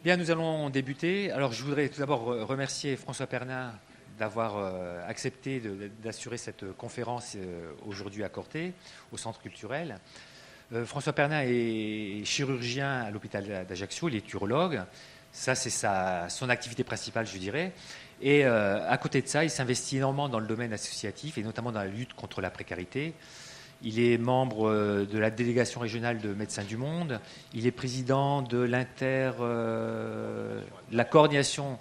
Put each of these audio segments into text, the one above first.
Bien, nous allons débuter. Alors, je voudrais tout d'abord remercier François Pernin d'avoir accepté d'assurer cette conférence aujourd'hui à Corté, au Centre culturel. François Pernin est chirurgien à l'hôpital d'Ajaccio, il est urologue. Ça, c'est son activité principale, je dirais. Et à côté de ça, il s'investit énormément dans le domaine associatif et notamment dans la lutte contre la précarité. Il est membre de la délégation régionale de Médecins du Monde. Il est président de la coordination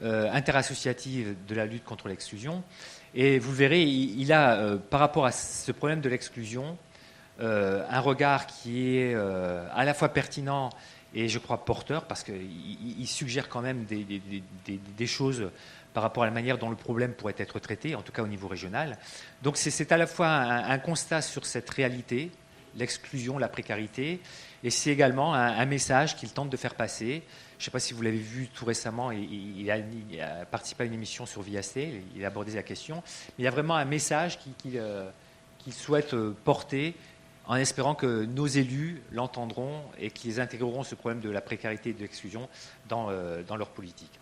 interassociative de la lutte contre l'exclusion. Et vous verrez, il a, par rapport à ce problème de l'exclusion, un regard qui est à la fois pertinent et, je crois, porteur, parce qu'il suggère quand même des choses par rapport à la manière dont le problème pourrait être traité, en tout cas au niveau régional. Donc c'est à la fois un constat sur cette réalité, l'exclusion, la précarité, et c'est également un message qu'il tente de faire passer. Je ne sais pas si vous l'avez vu tout récemment, il a participé à une émission sur Viasté, il a abordé la question, mais il y a vraiment un message qu'il souhaite porter en espérant que nos élus l'entendront et qu'ils intégreront ce problème de la précarité et de l'exclusion dans leur politique.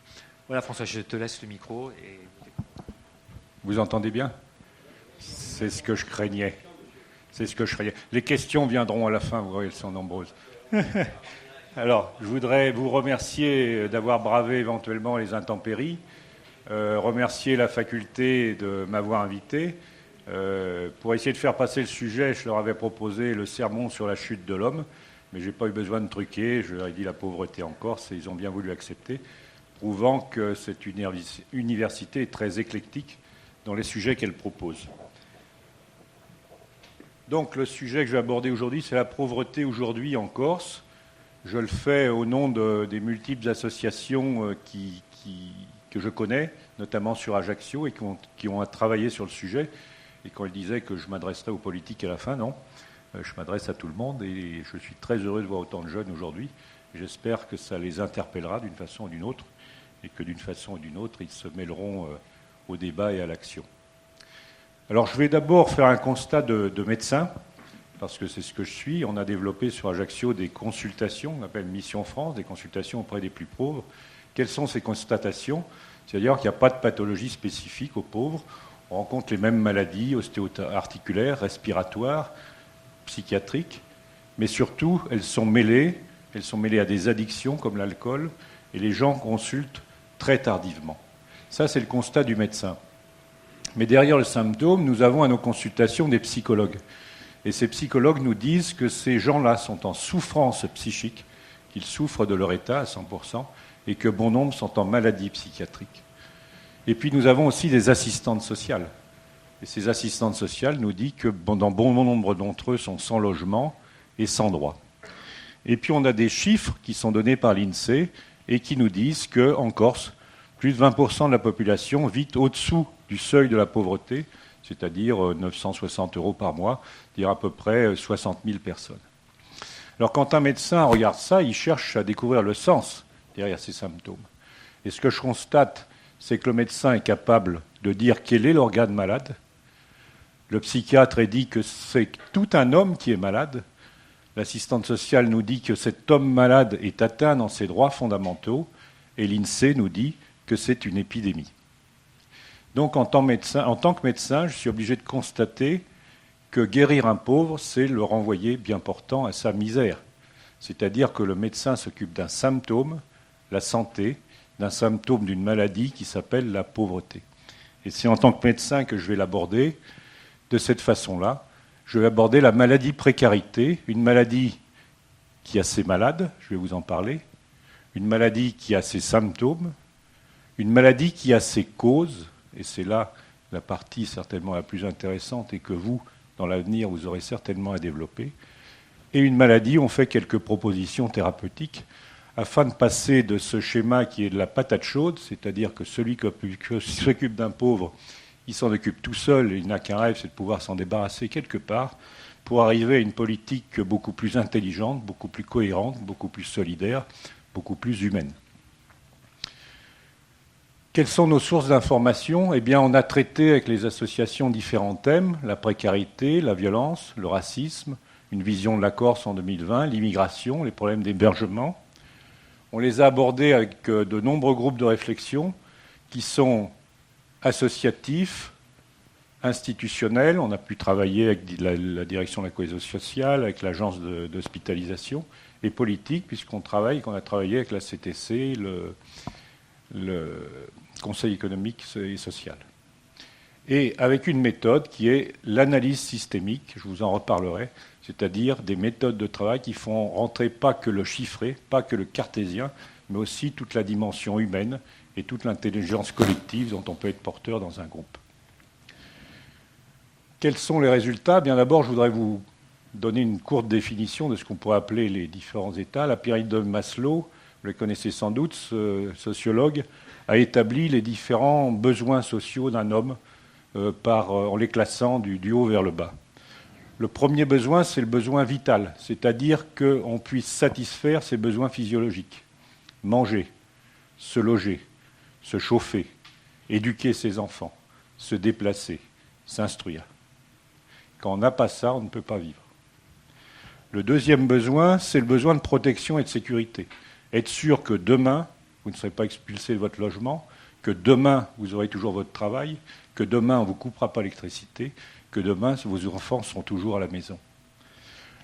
Voilà, François, je te laisse le micro. Vous entendez bien ? C'est ce que je craignais. Les questions viendront à la fin, vous voyez, elles sont nombreuses. Alors, je voudrais vous remercier d'avoir bravé éventuellement les intempéries, remercier la faculté de m'avoir invité. Pour essayer de faire passer le sujet, je leur avais proposé le sermon sur la chute de l'homme, mais je n'ai pas eu besoin de truquer. Je leur ai dit la pauvreté en Corse et ils ont bien voulu accepter, prouvant que cette université est très éclectique dans les sujets qu'elle propose. Donc le sujet que je vais aborder aujourd'hui, c'est la pauvreté aujourd'hui en Corse. Je le fais au nom des multiples associations que je connais, notamment sur Ajaccio, et qui ont travaillé sur le sujet. Et quand elle disait que je m'adresserais aux politiques à la fin, non. Je m'adresse à tout le monde et je suis très heureux de voir autant de jeunes aujourd'hui. J'espère que ça les interpellera d'une façon ou d'une autre et que d'une façon ou d'une autre, ils se mêleront au débat et à l'action. Alors je vais d'abord faire un constat de médecin, parce que c'est ce que je suis. On a développé sur Ajaccio des consultations, on appelle Mission France, des consultations auprès des plus pauvres. Quelles sont ces constatations ? C'est-à-dire qu'il n'y a pas de pathologie spécifique aux pauvres. On rencontre les mêmes maladies ostéo-articulaires, respiratoires, psychiatriques, mais surtout, elles sont mêlées à des addictions comme l'alcool, et les gens consultent très tardivement. Ça, c'est le constat du médecin. Mais derrière le symptôme, nous avons à nos consultations des psychologues. Et ces psychologues nous disent que ces gens-là sont en souffrance psychique, qu'ils souffrent de leur état à 100%, et que bon nombre sont en maladie psychiatrique. Et puis nous avons aussi des assistantes sociales. Et ces assistantes sociales nous disent que bon nombre d'entre eux sont sans logement et sans droit. Et puis on a des chiffres qui sont donnés par l'INSEE et qui nous disent qu'en Corse, plus de 20% de la population vit au-dessous du seuil de la pauvreté, c'est-à-dire 960 € par mois, c'est-à-dire à peu près 60 000 personnes. Alors quand un médecin regarde ça, il cherche à découvrir le sens derrière ces symptômes. Et ce que je constate, c'est que le médecin est capable de dire quel est l'organe malade. Le psychiatre dit que c'est tout un homme qui est malade. L'assistante sociale nous dit que cet homme malade est atteint dans ses droits fondamentaux. Et l'INSEE nous dit que c'est une épidémie. Donc en tant que médecin, je suis obligé de constater que guérir un pauvre, c'est le renvoyer bien portant à sa misère. C'est-à-dire que le médecin s'occupe d'un symptôme, la santé, d'un symptôme d'une maladie qui s'appelle la pauvreté. Et c'est en tant que médecin que je vais l'aborder de cette façon-là. Je vais aborder la maladie précarité, une maladie qui a ses malades, je vais vous en parler, une maladie qui a ses symptômes, une maladie qui a ses causes, et c'est là la partie certainement la plus intéressante et que vous, dans l'avenir, vous aurez certainement à développer, et une maladie, on fait quelques propositions thérapeutiques afin de passer de ce schéma qui est de la patate chaude, c'est-à-dire que celui qui s'occupe d'un pauvre, il s'en occupe tout seul, et il n'a qu'un rêve, c'est de pouvoir s'en débarrasser quelque part, pour arriver à une politique beaucoup plus intelligente, beaucoup plus cohérente, beaucoup plus solidaire, beaucoup plus humaine. Quelles sont nos sources d'information ? Eh bien, on a traité avec les associations différents thèmes, la précarité, la violence, le racisme, une vision de la Corse en 2020, l'immigration, les problèmes d'hébergement. On les a abordés avec de nombreux groupes de réflexion qui sont associatifs, institutionnels. On a pu travailler avec la direction de la cohésion sociale, avec l'agence d'hospitalisation, et politiques, qu'on a travaillé avec la CTC, le Conseil économique et social. Et avec une méthode qui est l'analyse systémique, je vous en reparlerai, c'est-à-dire des méthodes de travail qui font rentrer pas que le chiffré, pas que le cartésien, mais aussi toute la dimension humaine et toute l'intelligence collective dont on peut être porteur dans un groupe. Quels sont les résultats ? Bien d'abord, je voudrais vous donner une courte définition de ce qu'on pourrait appeler les différents états. La pyramide de Maslow, vous le connaissez sans doute, ce sociologue, a établi les différents besoins sociaux d'un homme en les classant du haut vers le bas. Le premier besoin, c'est le besoin vital, c'est-à-dire qu'on puisse satisfaire ses besoins physiologiques. Manger, se loger, se chauffer, éduquer ses enfants, se déplacer, s'instruire. Quand on n'a pas ça, on ne peut pas vivre. Le deuxième besoin, c'est le besoin de protection et de sécurité. Être sûr que demain, vous ne serez pas expulsé de votre logement, que demain, vous aurez toujours votre travail, que demain, on ne vous coupera pas l'électricité, que demain, vos enfants seront toujours à la maison.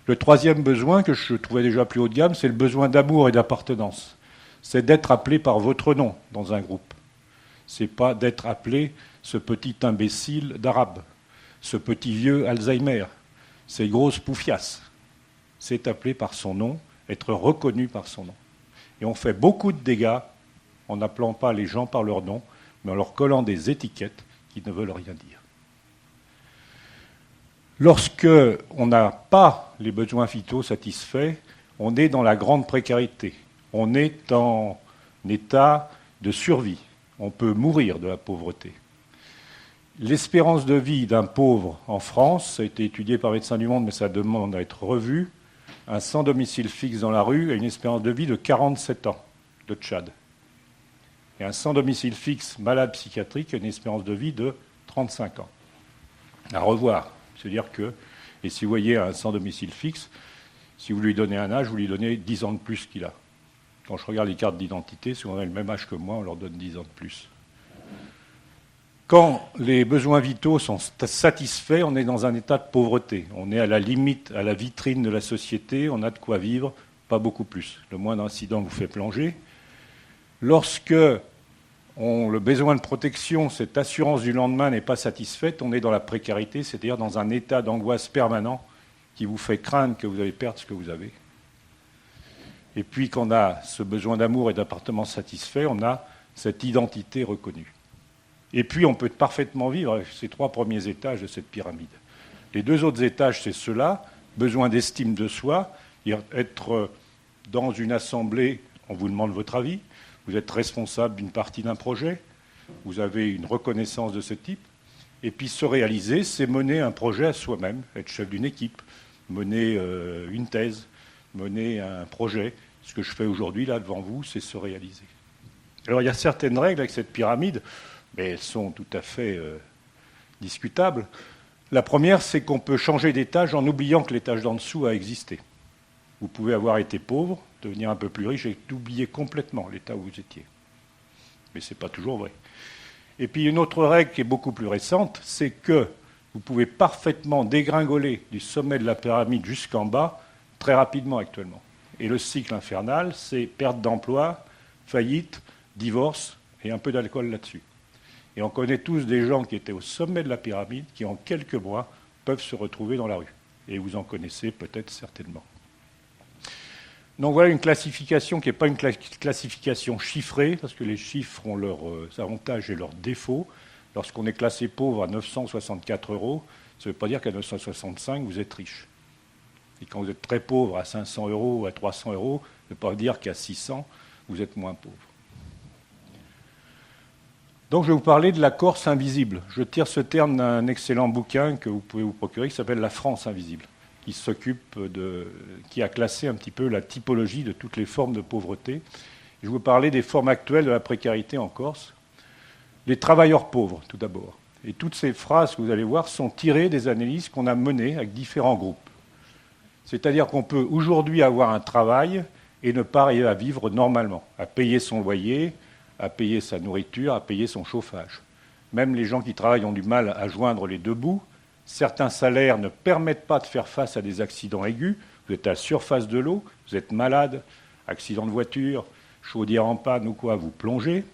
Le troisième besoin, que je trouvais déjà plus haut de gamme, c'est le besoin d'amour et d'appartenance. C'est d'être appelé par votre nom dans un groupe. Ce n'est pas d'être appelé ce petit imbécile d'arabe, ce petit vieux Alzheimer, ces grosses poufiasses. C'est appelé par son nom, être reconnu par son nom. Et on fait beaucoup de dégâts en n'appelant pas les gens par leur nom, mais en leur collant des étiquettes qui ne veulent rien dire. Lorsque on n'a pas les besoins vitaux satisfaits, on est dans la grande précarité. On est en état de survie. On peut mourir de la pauvreté. L'espérance de vie d'un pauvre en France, ça a été étudié par Médecins du Monde, mais ça demande à être revu, un sans domicile fixe dans la rue a une espérance de vie de 47 ans de Tchad. Et un sans domicile fixe malade psychiatrique a une espérance de vie de 35 ans. À revoir. C'est-à-dire que, et si vous voyez un sans domicile fixe, si vous lui donnez un âge, vous lui donnez 10 ans de plus qu'il a. Quand je regarde les cartes d'identité, si on a le même âge que moi, on leur donne 10 ans de plus. Quand les besoins vitaux sont satisfaits, on est dans un état de pauvreté. On est à la limite, à la vitrine de la société, on a de quoi vivre, pas beaucoup plus. Le moindre incident vous fait plonger. Lorsque le besoin de protection, cette assurance du lendemain n'est pas satisfaite, on est dans la précarité, c'est-à-dire dans un état d'angoisse permanent qui vous fait craindre que vous allez perdre ce que vous avez. Et puis quand on a ce besoin d'amour et d'appartement satisfait, on a cette identité reconnue. Et puis on peut parfaitement vivre avec ces 3 premiers étages de cette pyramide. Les 2 autres étages, c'est cela, besoin d'estime de soi, être dans une assemblée, on vous demande votre avis, vous êtes responsable d'une partie d'un projet, vous avez une reconnaissance de ce type, et puis se réaliser, c'est mener un projet à soi-même, être chef d'une équipe, mener une thèse, mener un projet. Ce que je fais aujourd'hui, là, devant vous, c'est se réaliser. Alors, il y a certaines règles avec cette pyramide, mais elles sont tout à fait discutables. La première, c'est qu'on peut changer d'étage en oubliant que l'étage d'en dessous a existé. Vous pouvez avoir été pauvre, devenir un peu plus riche et oublier complètement l'état où vous étiez. Mais ce n'est pas toujours vrai. Et puis une autre règle qui est beaucoup plus récente, c'est que vous pouvez parfaitement dégringoler du sommet de la pyramide jusqu'en bas très rapidement actuellement. Et le cycle infernal, c'est perte d'emploi, faillite, divorce et un peu d'alcool là-dessus. Et on connaît tous des gens qui étaient au sommet de la pyramide qui, en quelques mois, peuvent se retrouver dans la rue. Et vous en connaissez peut-être certainement. Donc voilà une classification qui n'est pas une classification chiffrée, parce que les chiffres ont leurs avantages et leurs défauts. Lorsqu'on est classé pauvre à 964 €, ça ne veut pas dire qu'à 965, vous êtes riche. Et quand vous êtes très pauvre à 500 € ou à 300 €, ça ne veut pas dire qu'à 600, vous êtes moins pauvre. Donc je vais vous parler de la Corse invisible. Je tire ce terme d'un excellent bouquin que vous pouvez vous procurer qui s'appelle « La France invisible », qui a classé un petit peu la typologie de toutes les formes de pauvreté. Je vais vous parler des formes actuelles de la précarité en Corse. Les travailleurs pauvres, tout d'abord. Et toutes ces phrases que vous allez voir sont tirées des analyses qu'on a menées avec différents groupes. C'est-à-dire qu'on peut aujourd'hui avoir un travail et ne pas arriver à vivre normalement, à payer son loyer, à payer sa nourriture, à payer son chauffage. Même les gens qui travaillent ont du mal à joindre les deux bouts. Certains salaires ne permettent pas de faire face à des accidents aigus. Vous êtes à la surface de l'eau, vous êtes malade, accident de voiture, chaudière en panne ou quoi, vous plongez.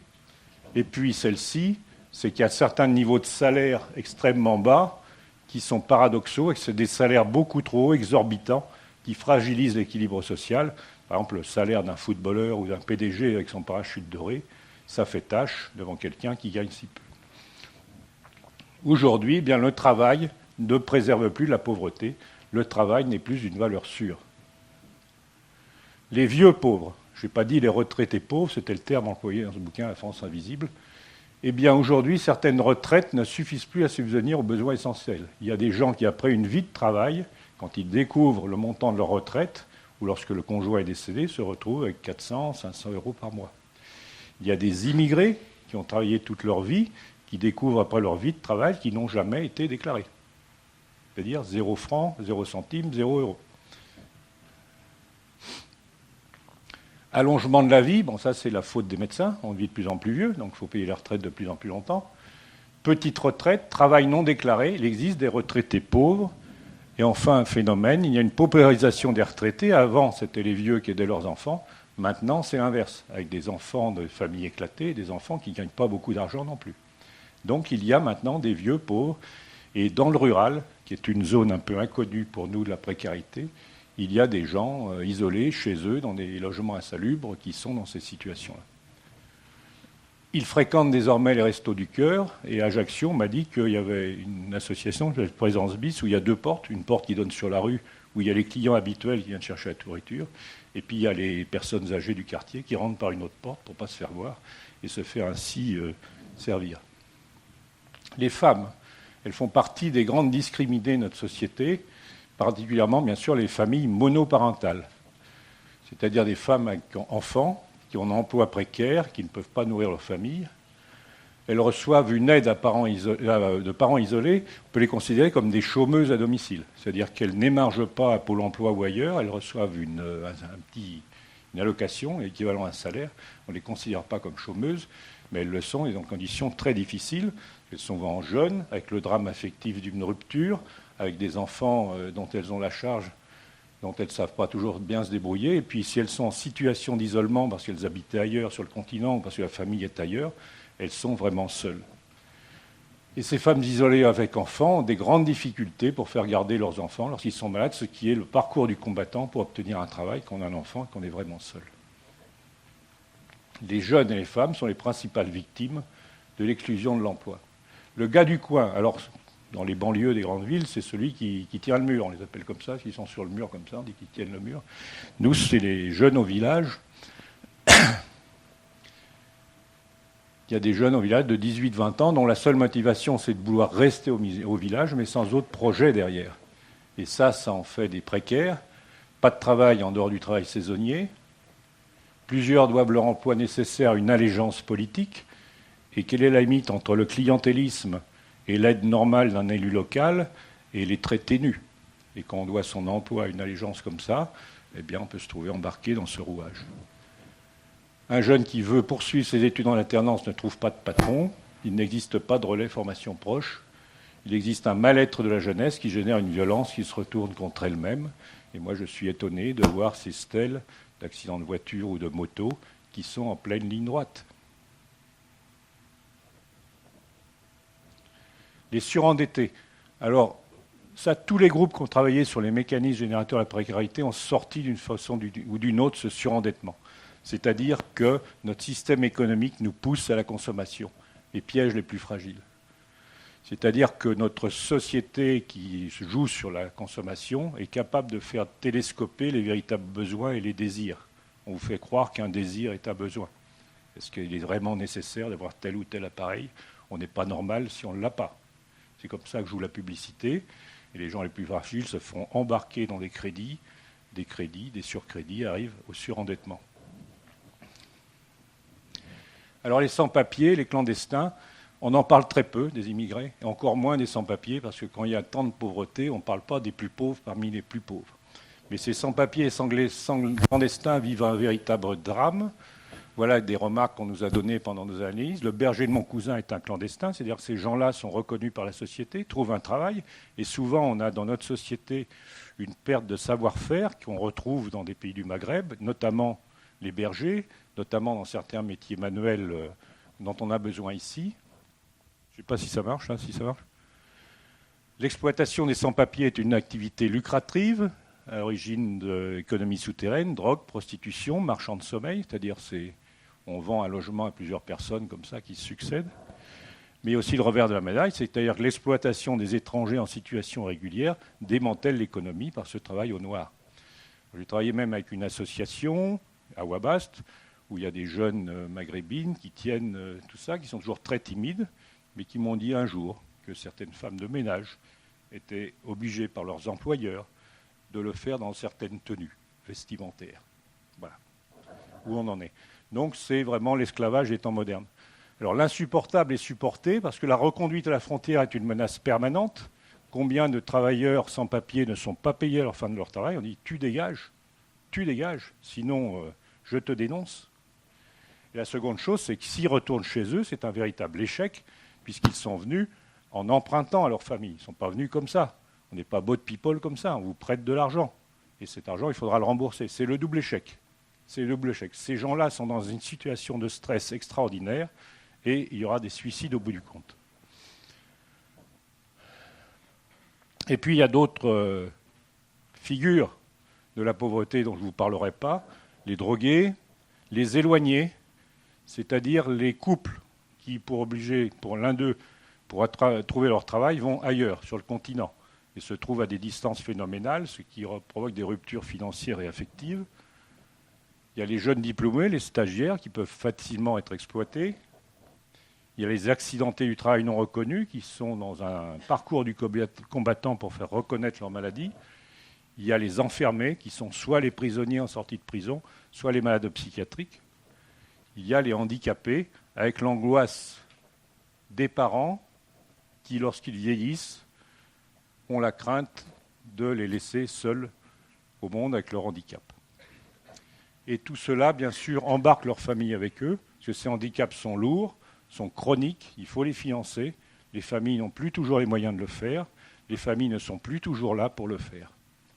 Et puis celle-ci, c'est qu'il y a certains niveaux de salaire extrêmement bas qui sont paradoxaux et que c'est des salaires beaucoup trop hauts, exorbitants, qui fragilisent l'équilibre social. Par exemple, le salaire d'un footballeur ou d'un PDG avec son parachute doré, ça fait tâche devant quelqu'un qui gagne si peu. Aujourd'hui, eh bien, le travail ne préserve plus la pauvreté. Le travail n'est plus une valeur sûre. Les vieux pauvres, je n'ai pas dit les retraités pauvres, c'était le terme employé dans ce bouquin, La France invisible. Eh bien, aujourd'hui, certaines retraites ne suffisent plus à subvenir aux besoins essentiels. Il y a des gens qui, après une vie de travail, quand ils découvrent le montant de leur retraite, ou lorsque le conjoint est décédé, se retrouvent avec 400, 500 euros par mois. Il y a des immigrés qui ont travaillé toute leur vie, qui découvrent après leur vie de travail, qui n'ont jamais été déclarés. C'est-à-dire 0 francs, 0 centimes, 0 euros. Allongement de la vie, bon ça c'est la faute des médecins, on vit de plus en plus vieux, donc il faut payer la retraite de plus en plus longtemps. Petite retraite, travail non déclaré, il existe des retraités pauvres. Et enfin un phénomène, il y a une paupérisation des retraités. Avant c'était les vieux qui aidaient leurs enfants, maintenant c'est l'inverse, avec des enfants de familles éclatées, des enfants qui ne gagnent pas beaucoup d'argent non plus. Donc il y a maintenant des vieux pauvres, et dans le rural, qui est une zone un peu inconnue pour nous de la précarité, il y a des gens isolés chez eux, dans des logements insalubres, qui sont dans ces situations-là. Ils fréquentent désormais les Restos du Cœur, et Ajaccio m'a dit qu'il y avait une association, Présence Bis, où il y a 2 portes, une porte qui donne sur la rue, où il y a les clients habituels qui viennent chercher la nourriture, et puis il y a les personnes âgées du quartier qui rentrent par une autre porte pour ne pas se faire voir, et se faire ainsi servir. Les femmes, elles font partie des grandes discriminées de notre société, particulièrement, bien sûr, les familles monoparentales, c'est-à-dire des femmes avec enfants qui ont un emploi précaire, qui ne peuvent pas nourrir leur famille. Elles reçoivent une aide de parents isolés. On peut les considérer comme des chômeuses à domicile, c'est-à-dire qu'elles n'émargent pas à Pôle emploi ou ailleurs, elles reçoivent une allocation équivalent à un salaire. On ne les considère pas comme chômeuses, mais elles le sont, et dans des conditions très difficiles. Elles sont souvent jeunes, avec le drame affectif d'une rupture, avec des enfants dont elles ont la charge, dont elles ne savent pas toujours bien se débrouiller. Et puis si elles sont en situation d'isolement parce qu'elles habitaient ailleurs sur le continent ou parce que la famille est ailleurs, elles sont vraiment seules. Et ces femmes isolées avec enfants ont des grandes difficultés pour faire garder leurs enfants lorsqu'ils sont malades, ce qui est le parcours du combattant pour obtenir un travail quand on a un enfant et qu'on est vraiment seul. Les jeunes et les femmes sont les principales victimes de l'exclusion de l'emploi. Le gars du coin, alors dans les banlieues des grandes villes, c'est celui qui tient le mur, on les appelle comme ça, s'ils sont sur le mur comme ça, on dit qu'ils tiennent le mur. Nous, c'est les jeunes au village. Il y a des jeunes au village de 18-20 ans dont la seule motivation, c'est de vouloir rester au village, mais sans autre projet derrière. Et ça en fait des précaires. Pas de travail en dehors du travail saisonnier. Plusieurs doivent leur emploi nécessaire à une allégeance politique. Et quelle est la limite entre le clientélisme et l'aide normale d'un élu local et les traités nus? Et quand on doit son emploi à une allégeance comme ça, eh bien on peut se trouver embarqué dans ce rouage. Un jeune qui veut poursuivre ses études en alternance ne trouve pas de patron. Il n'existe pas de relais formation proche. Il existe un mal-être de la jeunesse qui génère une violence qui se retourne contre elle-même. Et moi, je suis étonné de voir ces stèles d'accidents de voiture ou de moto qui sont en pleine ligne droite. Les surendettés. Alors, ça, tous les groupes qui ont travaillé sur les mécanismes générateurs de la précarité ont sorti d'une façon ou d'une autre ce surendettement. C'est-à-dire que notre système économique nous pousse à la consommation et piège les plus fragiles. C'est-à-dire que notre société qui se joue sur la consommation est capable de faire télescoper les véritables besoins et les désirs. On vous fait croire qu'un désir est un besoin. Est-ce qu'il est vraiment nécessaire d'avoir tel ou tel appareil? On n'est pas normal si on ne l'a pas. C'est comme ça que joue la publicité. Et les gens les plus fragiles se font embarquer dans des crédits, des surcrédits arrivent au surendettement. Alors les sans-papiers, les clandestins, on en parle très peu des immigrés, et encore moins des sans-papiers, parce que quand il y a tant de pauvreté, on ne parle pas des plus pauvres parmi les plus pauvres. Mais ces sans-papiers et clandestins vivent un véritable drame. Voilà des remarques qu'on nous a données pendant nos analyses. Le berger de mon cousin est un clandestin, c'est-à-dire que ces gens-là sont reconnus par la société, trouvent un travail, et souvent on a dans notre société une perte de savoir-faire qu'on retrouve dans des pays du Maghreb, notamment les bergers, notamment dans certains métiers manuels dont on a besoin ici. Je ne sais pas si ça marche, si ça marche. L'exploitation des sans-papiers est une activité lucrative, à l'origine de l'économie souterraine, drogue, prostitution, marchand de sommeil, c'est-à-dire on vend un logement à plusieurs personnes comme ça qui se succèdent. Mais aussi le revers de la médaille, c'est-à-dire que l'exploitation des étrangers en situation régulière démantèle l'économie par ce travail au noir. J'ai travaillé même avec une association à Ouabast, où il y a des jeunes maghrébines qui tiennent tout ça, qui sont toujours très timides, mais qui m'ont dit un jour que certaines femmes de ménage étaient obligées par leurs employeurs de le faire dans certaines tenues vestimentaires. Voilà où on en est. Donc c'est vraiment l'esclavage étant moderne. Alors l'insupportable est supporté parce que la reconduite à la frontière est une menace permanente. Combien de travailleurs sans papier ne sont pas payés à la fin de leur travail? On dit tu dégages, sinon je te dénonce. Et la seconde chose, c'est que s'ils retournent chez eux, c'est un véritable échec puisqu'ils sont venus en empruntant à leur famille. Ils ne sont pas venus comme ça. On n'est pas boat people comme ça, on vous prête de l'argent. Et cet argent, il faudra le rembourser. C'est le double échec. Ces gens-là sont dans une situation de stress extraordinaire et il y aura des suicides au bout du compte. Et puis il y a d'autres figures de la pauvreté dont je ne vous parlerai pas, les drogués, les éloignés, c'est-à-dire les couples qui, pour l'un d'eux, pour trouver leur travail, vont ailleurs, sur le continent, et se trouvent à des distances phénoménales, ce qui provoque des ruptures financières et affectives. Il y a les jeunes diplômés, les stagiaires, qui peuvent facilement être exploités. Il y a les accidentés du travail non reconnus, qui sont dans un parcours du combattant pour faire reconnaître leur maladie. Il y a les enfermés, qui sont soit les prisonniers en sortie de prison, soit les malades psychiatriques. Il y a les handicapés, avec l'angoisse des parents qui, lorsqu'ils vieillissent, ont la crainte de les laisser seuls au monde avec leur handicap. Et tout cela, bien sûr, embarque leur famille avec eux, parce que ces handicaps sont lourds, sont chroniques, il faut les financer. Les familles n'ont plus toujours les moyens de le faire. Les familles ne sont plus toujours là pour le faire.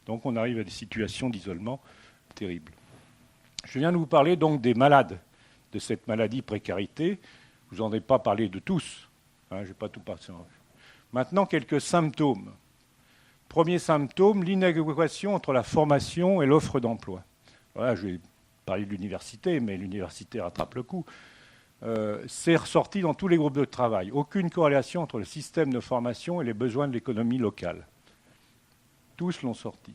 Donc on arrive à des situations d'isolement terribles. Je viens de vous parler donc des malades de cette maladie précarité. Je vous en ai pas parlé de tous. Je n'ai pas tout passé en revue. Maintenant, quelques symptômes. Premier symptôme, l'inadéquation entre la formation et l'offre d'emploi. Voilà, je vais parler de l'université, mais l'université rattrape le coup. C'est ressorti dans tous les groupes de travail. Aucune corrélation entre le système de formation et les besoins de l'économie locale. Tous l'ont sorti.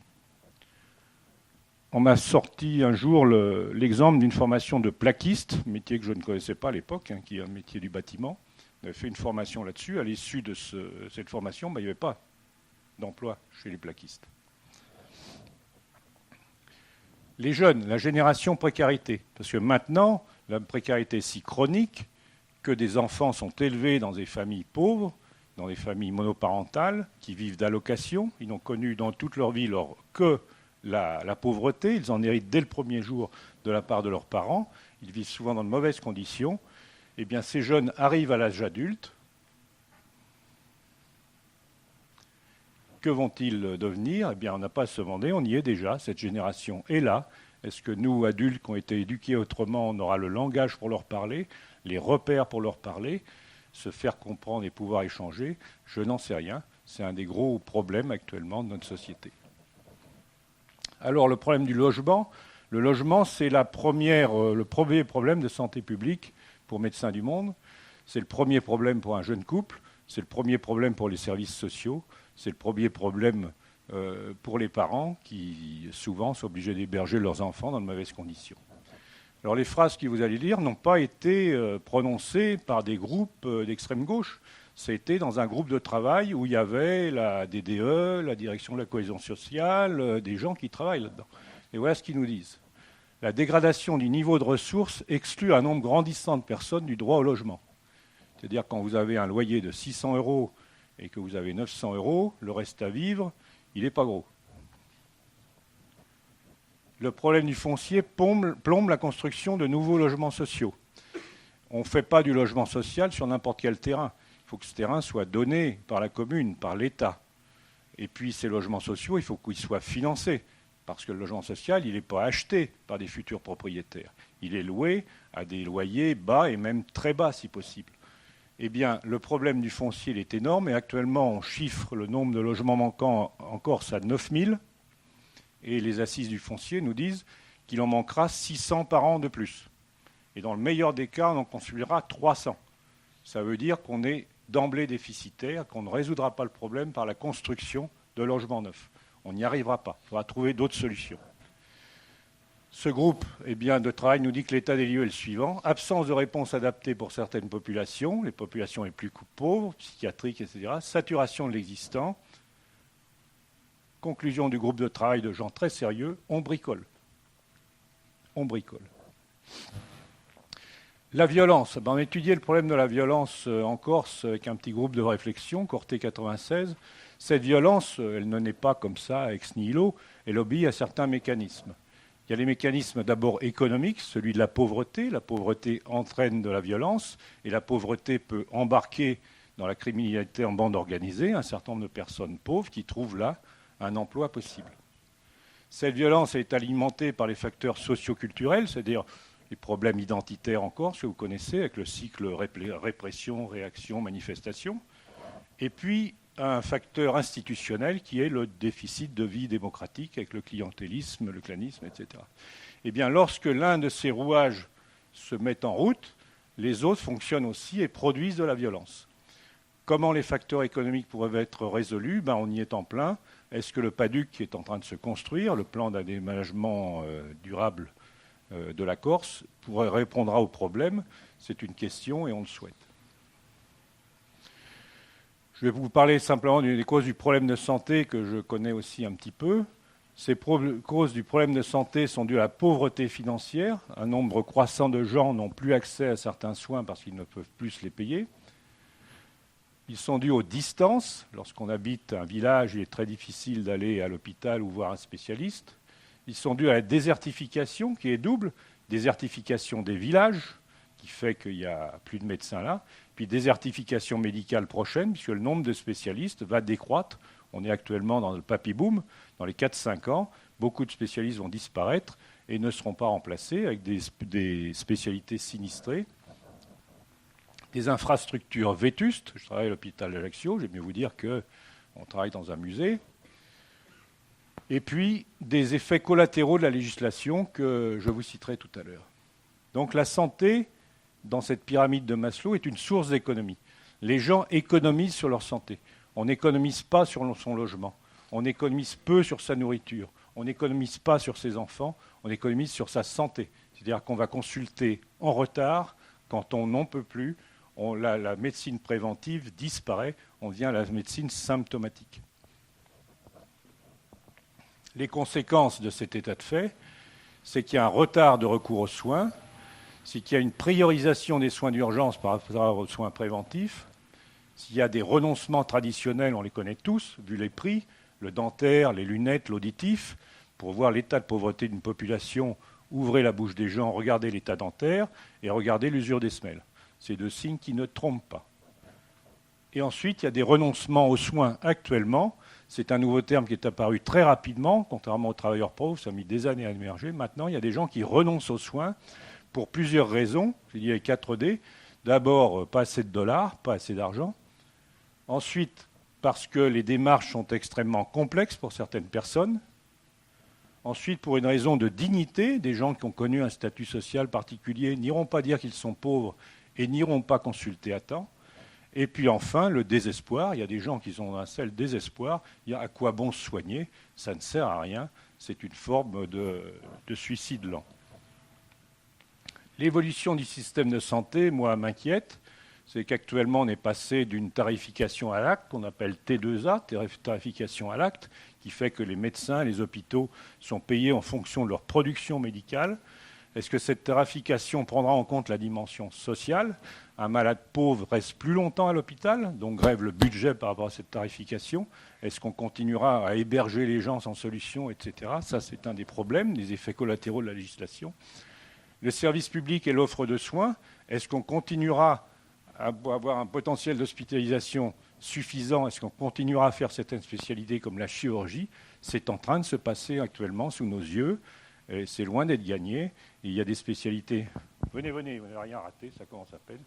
On m'a sorti un jour l'exemple d'une formation de plaquiste, métier que je ne connaissais pas à l'époque, qui est un métier du bâtiment. On avait fait une formation là-dessus. À l'issue de cette formation, il n'y avait pas d'emploi chez les plaquistes. Les jeunes, la génération précarité. Parce que maintenant, la précarité est si chronique que des enfants sont élevés dans des familles pauvres, dans des familles monoparentales, qui vivent d'allocations. Ils n'ont connu dans toute leur vie que la pauvreté. Ils en héritent dès le premier jour de la part de leurs parents. Ils vivent souvent dans de mauvaises conditions. Eh bien, ces jeunes arrivent à l'âge adulte. Que vont-ils devenir? Eh bien, on n'a pas à se demander, on y est déjà, cette génération est là. Est-ce que nous, adultes qui ont été éduqués autrement, on aura le langage pour leur parler, les repères pour leur parler, se faire comprendre et pouvoir échanger? Je n'en sais rien. C'est un des gros problèmes actuellement de notre société. Alors, le problème du logement. Le logement, c'est le premier problème de santé publique pour Médecins du Monde. C'est le premier problème pour un jeune couple. C'est le premier problème pour les services sociaux. C'est le premier problème pour les parents qui, souvent, sont obligés d'héberger leurs enfants dans de mauvaises conditions. Alors, les phrases que vous allez lire n'ont pas été prononcées par des groupes d'extrême gauche. C'était dans un groupe de travail où il y avait la DDE, la Direction de la cohésion sociale, des gens qui travaillent là-dedans. Et voilà ce qu'ils nous disent. La dégradation du niveau de ressources exclut un nombre grandissant de personnes du droit au logement. C'est-à-dire quand vous avez un loyer de 600 € et que vous avez 900 €, le reste à vivre, il n'est pas gros. le problème du foncier plombe la construction de nouveaux logements sociaux. On ne fait pas du logement social sur n'importe quel terrain. Il faut que ce terrain soit donné par la commune, par l'État. Et puis ces logements sociaux, il faut qu'ils soient financés. Parce que le logement social, il n'est pas acheté par des futurs propriétaires. Il est loué à des loyers bas et même très bas si possible. Eh bien, le problème du foncier, il est énorme. Et actuellement, on chiffre le nombre de logements manquants en Corse à 9000. Et les assises du foncier nous disent qu'il en manquera 600 par an de plus. Et dans le meilleur des cas, on en construira 300. Ça veut dire qu'on est d'emblée déficitaire, qu'on ne résoudra pas le problème par la construction de logements neufs. On n'y arrivera pas. Il faudra trouver d'autres solutions. Ce groupe de travail nous dit que l'état des lieux est le suivant. Absence de réponse adaptée pour certaines populations, les populations les plus pauvres, psychiatriques, etc. Saturation de l'existant. Conclusion du groupe de travail de gens très sérieux, on bricole. On bricole. La violence. On a étudié le problème de la violence en Corse avec un petit groupe de réflexion, Corté 96. Cette violence, elle ne naît pas comme ça, ex nihilo, elle obéit à certains mécanismes. Il y a les mécanismes d'abord économiques, celui de la pauvreté. La pauvreté entraîne de la violence et la pauvreté peut embarquer dans la criminalité en bande organisée un certain nombre de personnes pauvres qui trouvent là un emploi possible. Cette violence est alimentée par les facteurs socio-culturels, c'est-à-dire les problèmes identitaires en Corse, que vous connaissez, avec le cycle répression, réaction, manifestation. Et puis, un facteur institutionnel qui est le déficit de vie démocratique avec le clientélisme, le clanisme, etc. Eh bien, lorsque l'un de ces rouages se met en route, les autres fonctionnent aussi et produisent de la violence. Comment les facteurs économiques pourraient être résolus ? On y est en plein. Est-ce que le PADUC qui est en train de se construire, le plan d'aménagement durable de la Corse, répondra au problème ? C'est une question et on le souhaite. Je vais vous parler simplement des causes du problème de santé que je connais aussi un petit peu. Ces causes du problème de santé sont dues à la pauvreté financière. Un nombre croissant de gens n'ont plus accès à certains soins parce qu'ils ne peuvent plus se les payer. Ils sont dus aux distances. Lorsqu'on habite un village, il est très difficile d'aller à l'hôpital ou voir un spécialiste. Ils sont dus à la désertification qui est double. Désertification des villages, qui fait qu'il n'y a plus de médecins là. Puis désertification médicale prochaine, puisque le nombre de spécialistes va décroître. On est actuellement dans le papy-boom. Dans les 4-5 ans, beaucoup de spécialistes vont disparaître et ne seront pas remplacés avec des spécialités sinistrées. Des infrastructures vétustes. Je travaille à l'hôpital d'Ajaccio, j'aime mieux vous dire qu'on travaille dans un musée. Et puis des effets collatéraux de la législation que je vous citerai tout à l'heure. Donc la santé, dans cette pyramide de Maslow, est une source d'économie. Les gens économisent sur leur santé. On n'économise pas sur son logement. On économise peu sur sa nourriture. On n'économise pas sur ses enfants. On économise sur sa santé. C'est-à-dire qu'on va consulter en retard quand on n'en peut plus. La médecine préventive disparaît. On vient à la médecine symptomatique. Les conséquences de cet état de fait, c'est qu'il y a un retard de recours aux soins, c'est qu'il y a une priorisation des soins d'urgence par rapport aux soins préventifs, s'il y a des renoncements traditionnels, on les connaît tous, vu les prix, le dentaire, les lunettes, l'auditif. Pour voir l'état de pauvreté d'une population, ouvrez la bouche des gens, regardez l'état dentaire et regardez l'usure des semelles. C'est deux signes qui ne trompent pas. Et ensuite, il y a des renoncements aux soins actuellement. C'est un nouveau terme qui est apparu très rapidement, contrairement aux travailleurs pauvres, ça a mis des années à émerger. Maintenant, il y a des gens qui renoncent aux soins pour plusieurs raisons. J'ai dit les 4D. D'abord, pas assez de dollars, pas assez d'argent. Ensuite, parce que les démarches sont extrêmement complexes pour certaines personnes. Ensuite, pour une raison de dignité, des gens qui ont connu un statut social particulier n'iront pas dire qu'ils sont pauvres et n'iront pas consulter à temps. Et puis enfin, le désespoir. Il y a des gens qui ont un seul désespoir. Il y a à quoi bon se soigner ? Ça ne sert à rien. C'est une forme de suicide lent. L'évolution du système de santé, moi, m'inquiète. C'est qu'actuellement, on est passé d'une tarification à l'acte, qu'on appelle T2A, tarification à l'acte, qui fait que les médecins, les hôpitaux sont payés en fonction de leur production médicale. Est-ce que cette tarification prendra en compte la dimension sociale? Un malade pauvre reste plus longtemps à l'hôpital, donc grève le budget par rapport à cette tarification. Est-ce qu'on continuera à héberger les gens sans solution, etc. Ça, c'est un des problèmes, des effets collatéraux de la législation. Le service public et l'offre de soins, est-ce qu'on continuera à avoir un potentiel d'hospitalisation suffisant? Est-ce qu'on continuera à faire certaines spécialités comme la chirurgie? C'est en train de se passer actuellement sous nos yeux. Et c'est loin d'être gagné. Et il y a des spécialités. Venez, vous n'avez rien raté, ça commence à peine.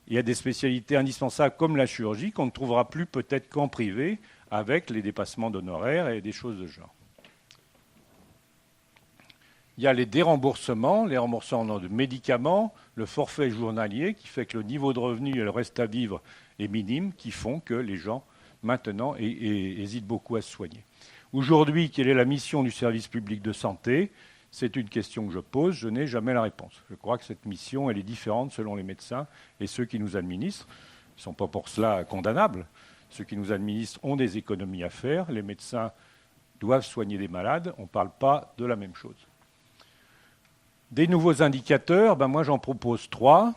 Il y a des spécialités indispensables comme la chirurgie qu'on ne trouvera plus peut-être qu'en privé avec les dépassements d'honoraires et des choses de ce genre. Il y a les déremboursements, les remboursements de médicaments, le forfait journalier qui fait que le niveau de revenu et le reste à vivre est minime, qui font que les gens maintenant hésitent beaucoup à se soigner. Aujourd'hui, quelle est la mission du service public de santé? C'est une question que je pose, je n'ai jamais la réponse. Je crois que cette mission, elle est différente selon les médecins et ceux qui nous administrent. Ils ne sont pas pour cela condamnables. Ceux qui nous administrent ont des économies à faire. Les médecins doivent soigner des malades. On ne parle pas de la même chose. Des nouveaux indicateurs, moi j'en propose 3.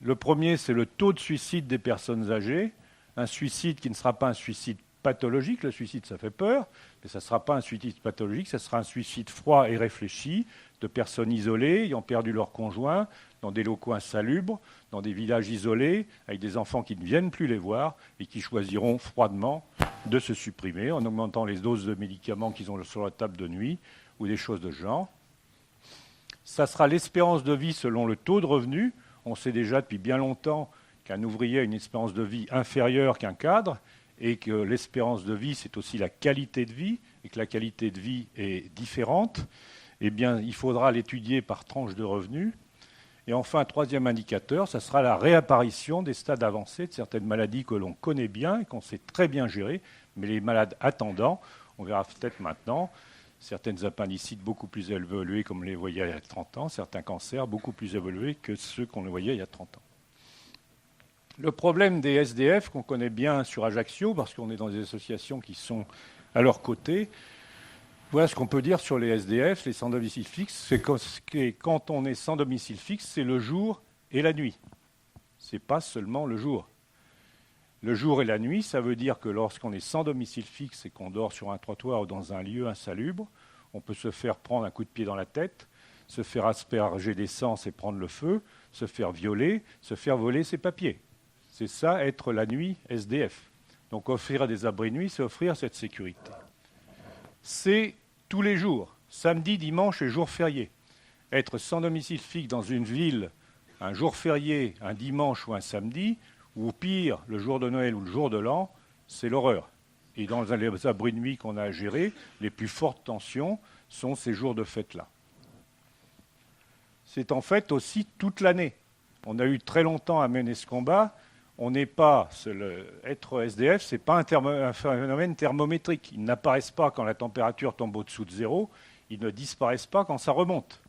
Le premier, c'est le taux de suicide des personnes âgées. Un suicide qui ne sera pas un suicide pathologique. Le suicide, ça fait peur. Mais ça ne sera pas un suicide pathologique, ça sera un suicide froid et réfléchi de personnes isolées, ayant perdu leur conjoint, dans des locaux insalubres, dans des villages isolés, avec des enfants qui ne viennent plus les voir et qui choisiront froidement de se supprimer en augmentant les doses de médicaments qu'ils ont sur la table de nuit ou des choses de ce genre. Ça sera l'espérance de vie selon le taux de revenu. On sait déjà depuis bien longtemps qu'un ouvrier a une espérance de vie inférieure qu'un cadre, et que l'espérance de vie, c'est aussi la qualité de vie, et que la qualité de vie est différente, eh bien, il faudra l'étudier par tranche de revenus. Et enfin, un troisième indicateur, ça sera la réapparition des stades avancés de certaines maladies que l'on connaît bien et qu'on sait très bien gérer, mais les malades attendants, on verra peut-être maintenant, certaines appendicites beaucoup plus évoluées comme on les voyait il y a 30 ans, certains cancers beaucoup plus évolués que ceux qu'on les voyait il y a 30 ans. Le problème des SDF, qu'on connaît bien sur Ajaccio, parce qu'on est dans des associations qui sont à leur côté, voilà ce qu'on peut dire sur les SDF, les sans domicile fixe, c'est que quand on est sans domicile fixe, c'est le jour et la nuit. Ce n'est pas seulement le jour. Le jour et la nuit, ça veut dire que lorsqu'on est sans domicile fixe et qu'on dort sur un trottoir ou dans un lieu insalubre, on peut se faire prendre un coup de pied dans la tête, se faire asperger d'essence et prendre le feu, se faire violer, se faire voler ses papiers. C'est ça, être la nuit SDF. Donc offrir des abris nuit, c'est offrir cette sécurité. C'est tous les jours, samedi, dimanche et jour férié. Être sans domicile fixe dans une ville, un jour férié, un dimanche ou un samedi, ou pire, le jour de Noël ou le jour de l'an, c'est l'horreur. Et dans les abris de nuit qu'on a à gérer, les plus fortes tensions sont ces jours de fête-là. C'est en fait aussi toute l'année. On a eu très longtemps à mener ce combat. On n'est pas, être SDF, ce n'est pas un phénomène thermométrique. Ils n'apparaissent pas quand la température tombe au-dessous de zéro, ils ne disparaissent pas quand ça remonte.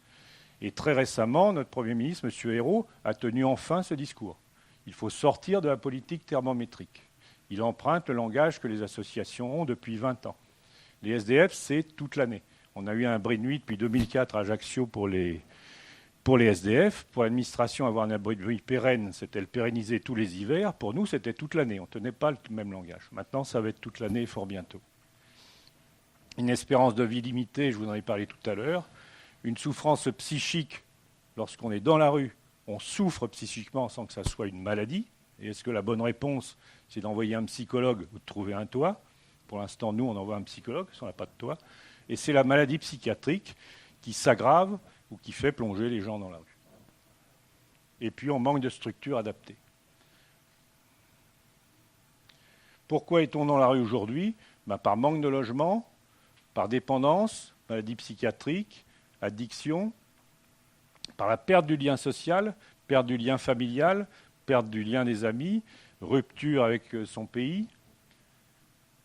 Et très récemment, notre Premier ministre, M. Ayrault, a tenu enfin ce discours. Il faut sortir de la politique thermométrique. Il emprunte le langage que les associations ont depuis 20 ans. Les SDF, c'est toute l'année. On a eu un abri de nuit depuis 2004 à Ajaccio pour les SDF. Pour l'administration, avoir un abri de nuit pérenne, c'était le pérenniser tous les hivers. Pour nous, c'était toute l'année. On ne tenait pas le même langage. Maintenant, ça va être toute l'année, fort bientôt. Une espérance de vie limitée, je vous en ai parlé tout à l'heure. Une souffrance psychique, lorsqu'on est dans la rue, on souffre psychiquement sans que ça soit une maladie. Et est-ce que la bonne réponse, c'est d'envoyer un psychologue ou de trouver un toit? Pour l'instant, nous, on envoie un psychologue, parce qu'on n'a pas de toit. Et c'est la maladie psychiatrique qui s'aggrave ou qui fait plonger les gens dans la rue. Et puis, on manque de structures adaptées. Pourquoi est-on dans la rue aujourd'hui? Par manque de logement, par dépendance, maladie psychiatrique, addiction, par la perte du lien social, perte du lien familial, perte du lien des amis, rupture avec son pays,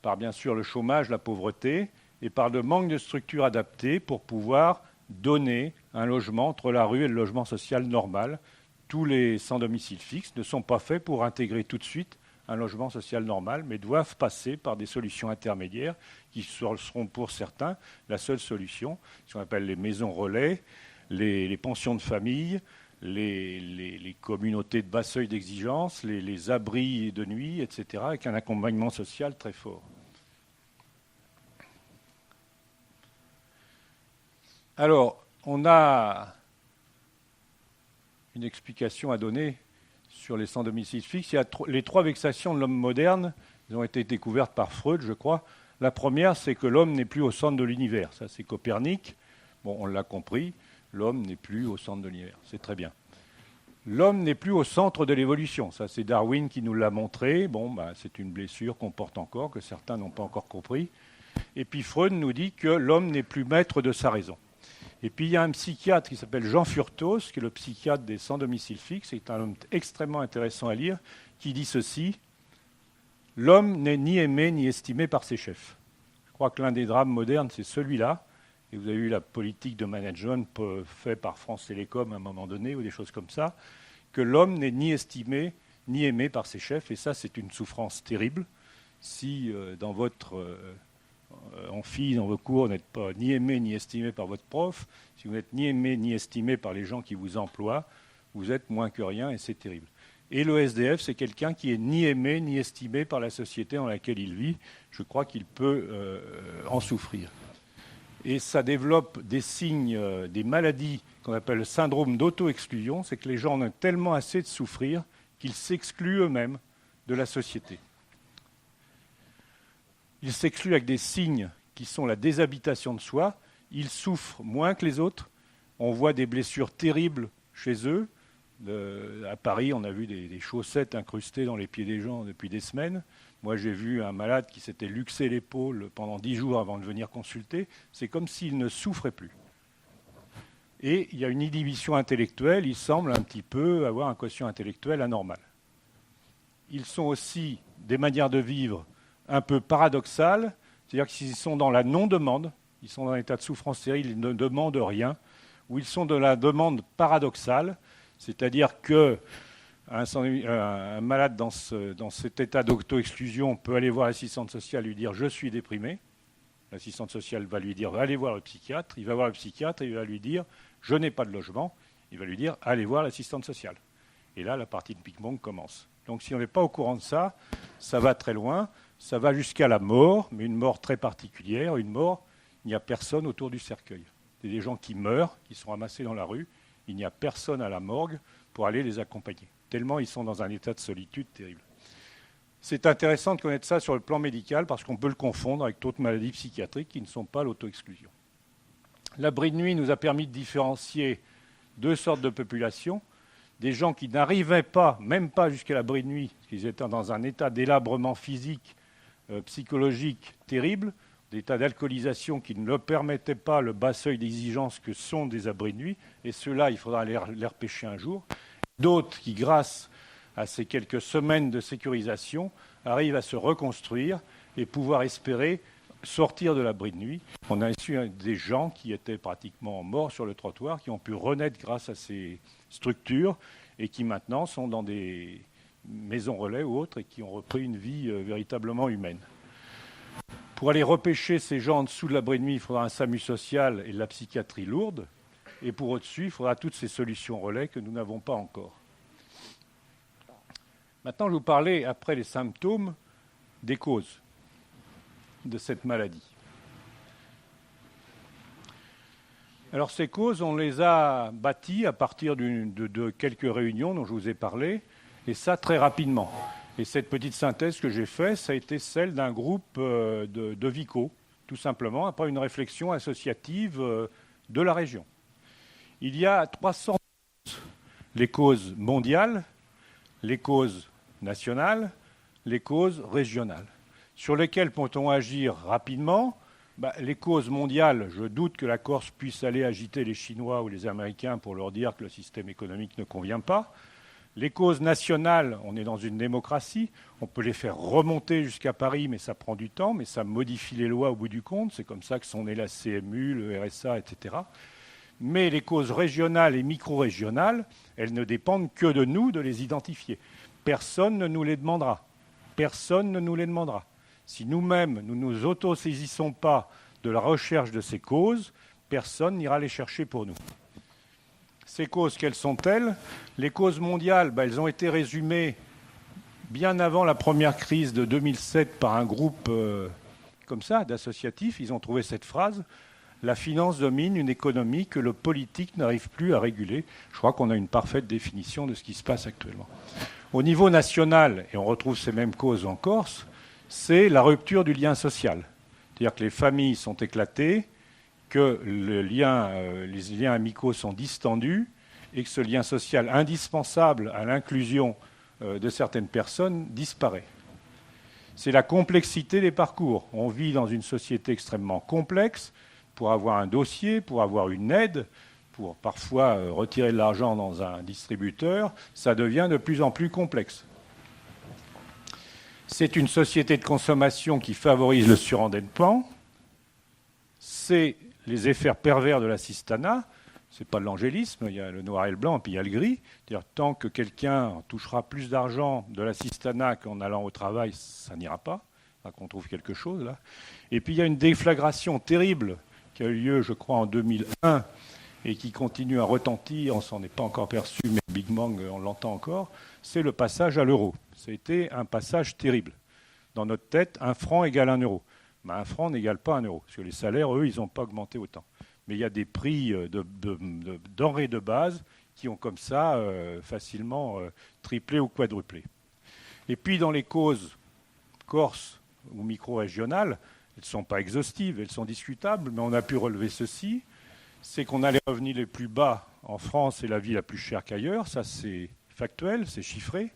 par bien sûr le chômage, la pauvreté, et par le manque de structures adaptées pour pouvoir donner un logement entre la rue et le logement social normal. Tous les sans domicile fixe ne sont pas faits pour intégrer tout de suite un logement social normal, mais doivent passer par des solutions intermédiaires qui seront pour certains la seule solution, ce qu'on appelle les maisons relais, les pensions de famille, les communautés de bas seuil d'exigence, les abris de nuit, etc., avec un accompagnement social très fort. Alors, on a une explication à donner sur les sans-domicile fixe. Il y a les 3 vexations de l'homme moderne. Elles ont été découvertes par Freud, je crois. La première, c'est que l'homme n'est plus au centre de l'univers. Ça, c'est Copernic. Bon, on l'a compris. L'homme n'est plus au centre de l'univers. C'est très bien. L'homme n'est plus au centre de l'évolution. Ça, c'est Darwin qui nous l'a montré. Bon, c'est une blessure qu'on porte encore, que certains n'ont pas encore compris. Et puis Freud nous dit que l'homme n'est plus maître de sa raison. Et puis il y a un psychiatre qui s'appelle Jean Furtos, qui est le psychiatre des sans-domicile fixe, c'est un homme extrêmement intéressant à lire, qui dit ceci: l'homme n'est ni aimé ni estimé par ses chefs. Je crois que l'un des drames modernes, c'est celui-là. Et vous avez eu la politique de management faite par France Télécom à un moment donné, ou des choses comme ça, que l'homme n'est ni estimé ni aimé par ses chefs. Et ça, c'est une souffrance terrible. Si dans votre amphi, dans vos cours, vous n'êtes pas ni aimé ni estimé par votre prof, si vous n'êtes ni aimé ni estimé par les gens qui vous emploient, vous êtes moins que rien et c'est terrible. Et le SDF, c'est quelqu'un qui est ni aimé ni estimé par la société dans laquelle il vit. Je crois qu'il peut en souffrir. Et ça développe des signes, des maladies qu'on appelle le syndrome d'auto-exclusion. C'est que les gens ont tellement assez de souffrir qu'ils s'excluent eux-mêmes de la société. Ils s'excluent avec des signes qui sont la déshabitation de soi. Ils souffrent moins que les autres. On voit des blessures terribles chez eux. À Paris, on a vu des chaussettes incrustées dans les pieds des gens depuis des semaines. Moi, j'ai vu un malade qui s'était luxé l'épaule pendant 10 jours avant de venir consulter. C'est comme s'il ne souffrait plus. Et il y a une inhibition intellectuelle. Ils semblent un petit peu avoir un quotient intellectuel anormal. Ils sont aussi des manières de vivre un peu paradoxales. C'est-à-dire qu'ils sont dans la non-demande. Ils sont dans un état de souffrance terrible. Ils ne demandent rien. Ou ils sont dans la demande paradoxale. C'est-à-dire qu'un malade dans cet état d'auto-exclusion peut aller voir l'assistante sociale et lui dire « je suis déprimé ». L'assistante sociale va lui dire « allez voir le psychiatre ». Il va voir le psychiatre et il va lui dire « je n'ai pas de logement ». Il va lui dire « allez voir l'assistante sociale ». Et là, la partie de ping-pong commence. Donc si on n'est pas au courant de ça, ça va très loin. Ça va jusqu'à la mort, mais une mort très particulière. Une mort, il n'y a personne autour du cercueil. C'est des gens qui meurent, qui sont ramassés dans la rue. Il n'y a personne à la morgue pour aller les accompagner, tellement ils sont dans un état de solitude terrible. C'est intéressant de connaître ça sur le plan médical parce qu'on peut le confondre avec d'autres maladies psychiatriques qui ne sont pas l'auto-exclusion. L'abri de nuit nous a permis de différencier 2 sortes de populations. Des gens qui n'arrivaient pas, même pas jusqu'à l'abri de nuit, parce qu'ils étaient dans un état délabrement physique, psychologique terrible, d'état d'alcoolisation qui ne leur permettait pas le bas seuil d'exigence que sont des abris de nuit, et ceux-là, il faudra les repêcher un jour. D'autres qui, grâce à ces quelques semaines de sécurisation, arrivent à se reconstruire et pouvoir espérer sortir de l'abri de nuit. On a su des gens qui étaient pratiquement morts sur le trottoir, qui ont pu renaître grâce à ces structures et qui maintenant sont dans des maisons relais ou autres et qui ont repris une vie véritablement humaine. Pour aller repêcher ces gens en dessous de l'abri de nuit, il faudra un SAMU social et de la psychiatrie lourde. Et pour au-dessus, il faudra toutes ces solutions relais que nous n'avons pas encore. Maintenant, je vais vous parler, après les symptômes, des causes de cette maladie. Alors ces causes, on les a bâties à partir de quelques réunions dont je vous ai parlé, et ça très rapidement. Et cette petite synthèse que j'ai faite, ça a été celle d'un groupe de Vico, tout simplement, après une réflexion associative de la région. Il y a 300 causes. Les causes mondiales, les causes nationales, les causes régionales, sur lesquelles peut-on agir rapidement. Les causes mondiales, je doute que la Corse puisse aller agiter les Chinois ou les Américains pour leur dire que le système économique ne convient pas. Les causes nationales, on est dans une démocratie, on peut les faire remonter jusqu'à Paris, mais ça prend du temps, mais ça modifie les lois au bout du compte, c'est comme ça que sont nées la CMU, le RSA, etc. Mais les causes régionales et micro-régionales, elles ne dépendent que de nous de les identifier. Personne ne nous les demandera. personne ne nous les demandera. Si nous-mêmes, nous ne nous auto-saisissons pas de la recherche de ces causes, personne n'ira les chercher pour nous. Ces causes, quelles sont-elles? Les causes mondiales, elles ont été résumées bien avant la première crise de 2007 par un groupe comme ça, d'associatifs. Ils ont trouvé cette phrase: la finance domine une économie que le politique n'arrive plus à réguler. Je crois qu'on a une parfaite définition de ce qui se passe actuellement. Au niveau national, et on retrouve ces mêmes causes en Corse, c'est la rupture du lien social. C'est-à-dire que les familles sont éclatées, que les liens amicaux sont distendus et que ce lien social indispensable à l'inclusion de certaines personnes disparaît. C'est la complexité des parcours. On vit dans une société extrêmement complexe. Pour avoir un dossier, pour avoir une aide, pour parfois retirer de l'argent dans un distributeur, ça devient de plus en plus complexe. C'est une société de consommation qui favorise le surendettement. C'est les effets pervers de l'assistanat. Ce n'est pas de l'angélisme, il y a le noir et le blanc, et puis il y a le gris. C'est-à-dire, tant que quelqu'un touchera plus d'argent de l'assistanat qu'en allant au travail, ça n'ira pas. Il faut qu'on trouve quelque chose là. Et puis il y a une déflagration terrible qui a eu lieu, je crois, en 2001 et qui continue à retentir. On ne s'en est pas encore perçu, mais Big Bang, on l'entend encore. C'est le passage à l'euro. Ça a été un passage terrible. Dans notre tête, 1 franc égale 1 euro. Mais 1 franc n'égale pas 1 euro, parce que les salaires, eux, ils n'ont pas augmenté autant. Mais il y a des prix de denrées de base qui ont comme ça facilement triplé ou quadruplé. Et puis dans les causes corse ou micro-régionales, elles ne sont pas exhaustives, elles sont discutables, mais on a pu relever ceci, c'est qu'on a les revenus les plus bas en France et la vie la plus chère qu'ailleurs, ça c'est factuel, c'est chiffré.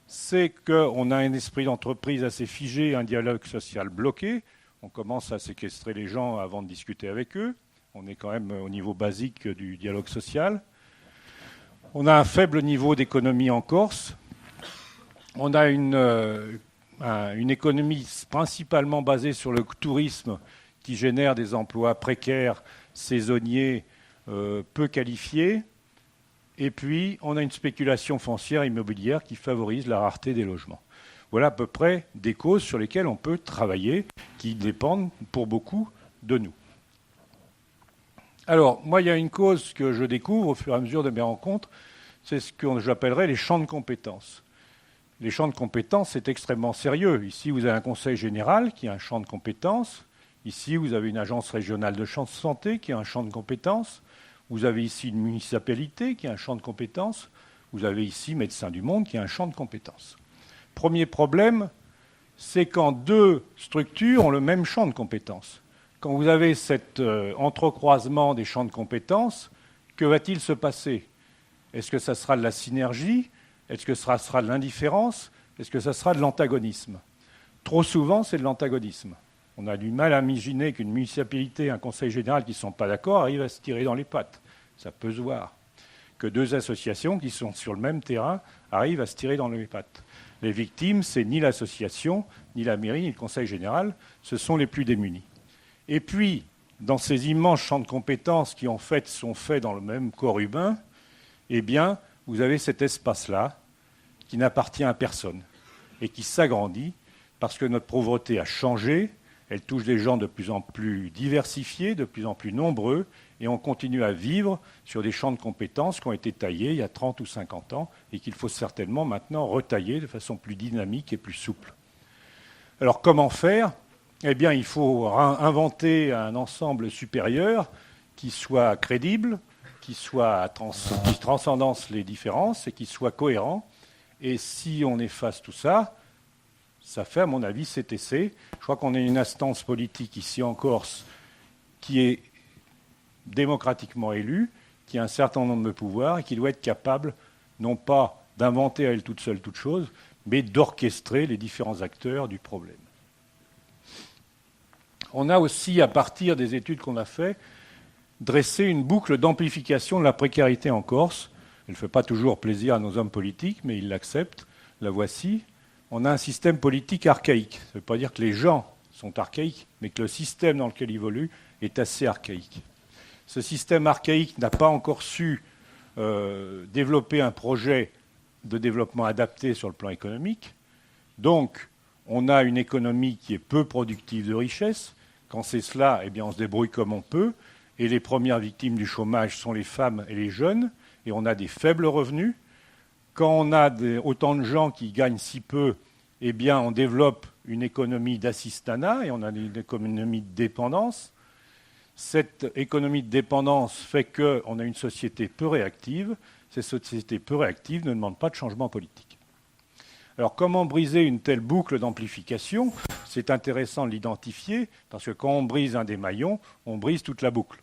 C'est qu'on a un esprit d'entreprise assez figé, un dialogue social bloqué, on commence à séquestrer les gens avant de discuter avec eux, on est quand même au niveau basique du dialogue social. On a un faible niveau d'économie en Corse, on a une économie principalement basée sur le tourisme qui génère des emplois précaires, saisonniers, peu qualifiés. Et puis, on a une spéculation foncière immobilière qui favorise la rareté des logements. Voilà à peu près des causes sur lesquelles on peut travailler, qui dépendent pour beaucoup de nous. Alors, moi, il y a une cause que je découvre au fur et à mesure de mes rencontres, c'est ce que j'appellerais les champs de compétences. Les champs de compétences, c'est extrêmement sérieux. Ici, vous avez un conseil général qui a un champ de compétences. Ici, vous avez une agence régionale de santé qui a un champ de compétences. Vous avez ici une municipalité qui a un champ de compétences. Vous avez ici Médecins du Monde qui a un champ de compétences. Premier problème, c'est quand deux structures ont le même champ de compétences. Quand vous avez cet entrecroisement des champs de compétences, que va-t-il se passer? Est-ce que ça sera de la synergie? Est-ce que ça sera de l'indifférence? Est-ce que ça sera de l'antagonisme? Trop souvent, c'est de l'antagonisme. On a du mal à imaginer qu'une municipalité, un conseil général qui ne sont pas d'accord arrivent à se tirer dans les pattes. Ça peut se voir. Que deux associations qui sont sur le même terrain arrivent à se tirer dans les pattes. Les victimes, c'est ni l'association, ni la mairie, ni le conseil général, ce sont les plus démunis. Et puis, dans ces immenses champs de compétences qui en fait sont faits dans le même corps humain, eh bien, vous avez cet espace-là qui n'appartient à personne et qui s'agrandit parce que notre pauvreté a changé, elle touche des gens de plus en plus diversifiés, de plus en plus nombreux, et on continue à vivre sur des champs de compétences qui ont été taillés il y a 30 ou 50 ans et qu'il faut certainement maintenant retailler de façon plus dynamique et plus souple. Alors comment faire? Eh bien, il faut inventer un ensemble supérieur qui soit crédible, qui transcendance les différences et qui soit cohérent. Et si on efface tout ça, ça fait, à mon avis, CTC. Je crois qu'on a une instance politique ici en Corse qui est démocratiquement élue, qui a un certain nombre de pouvoirs et qui doit être capable, non pas d'inventer à elle toute seule toute chose, mais d'orchestrer les différents acteurs du problème. On a aussi, à partir des études qu'on a faites, dressé une boucle d'amplification de la précarité en Corse. Elle ne fait pas toujours plaisir à nos hommes politiques, mais ils l'acceptent. La voici. On a un système politique archaïque. Ça ne veut pas dire que les gens sont archaïques, mais que le système dans lequel ils évoluent est assez archaïque. Ce système archaïque n'a pas encore su développer un projet de développement adapté sur le plan économique. Donc, on a une économie qui est peu productive de richesse. Quand c'est cela, eh bien, on se débrouille comme on peut. Et les premières victimes du chômage sont les femmes et les jeunes. Et on a des faibles revenus. Quand on a autant de gens qui gagnent si peu, eh bien, on développe une économie d'assistanat et on a une économie de dépendance. Cette économie de dépendance fait qu'on a une société peu réactive. Cette société peu réactive ne demande pas de changement politique. Alors, comment briser une telle boucle d'amplification ? C'est intéressant de l'identifier, parce que quand on brise un des maillons, on brise toute la boucle.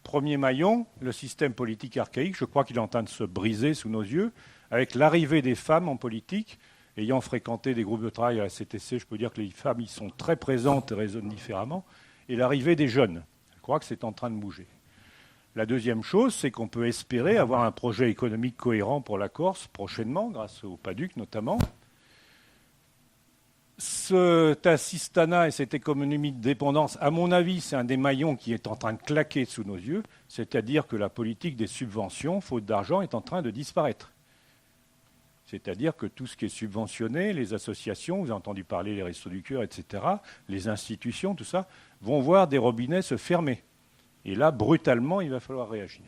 Premier maillon, le système politique archaïque, je crois qu'il est en train de se briser sous nos yeux, avec l'arrivée des femmes en politique. Ayant fréquenté des groupes de travail à la CTC, je peux dire que les femmes y sont très présentes et raisonnent différemment. Et l'arrivée des jeunes, je crois que c'est en train de bouger. La deuxième chose, c'est qu'on peut espérer avoir un projet économique cohérent pour la Corse prochainement, grâce au PADUC notamment. Cet assistanat et cette économie de dépendance, à mon avis, c'est un des maillons qui est en train de claquer sous nos yeux, c'est-à-dire que la politique des subventions, faute d'argent, est en train de disparaître. C'est-à-dire que tout ce qui est subventionné, les associations, vous avez entendu parler les Restos du Cœur, etc., les institutions, tout ça, vont voir des robinets se fermer. Et là, brutalement, il va falloir réagir.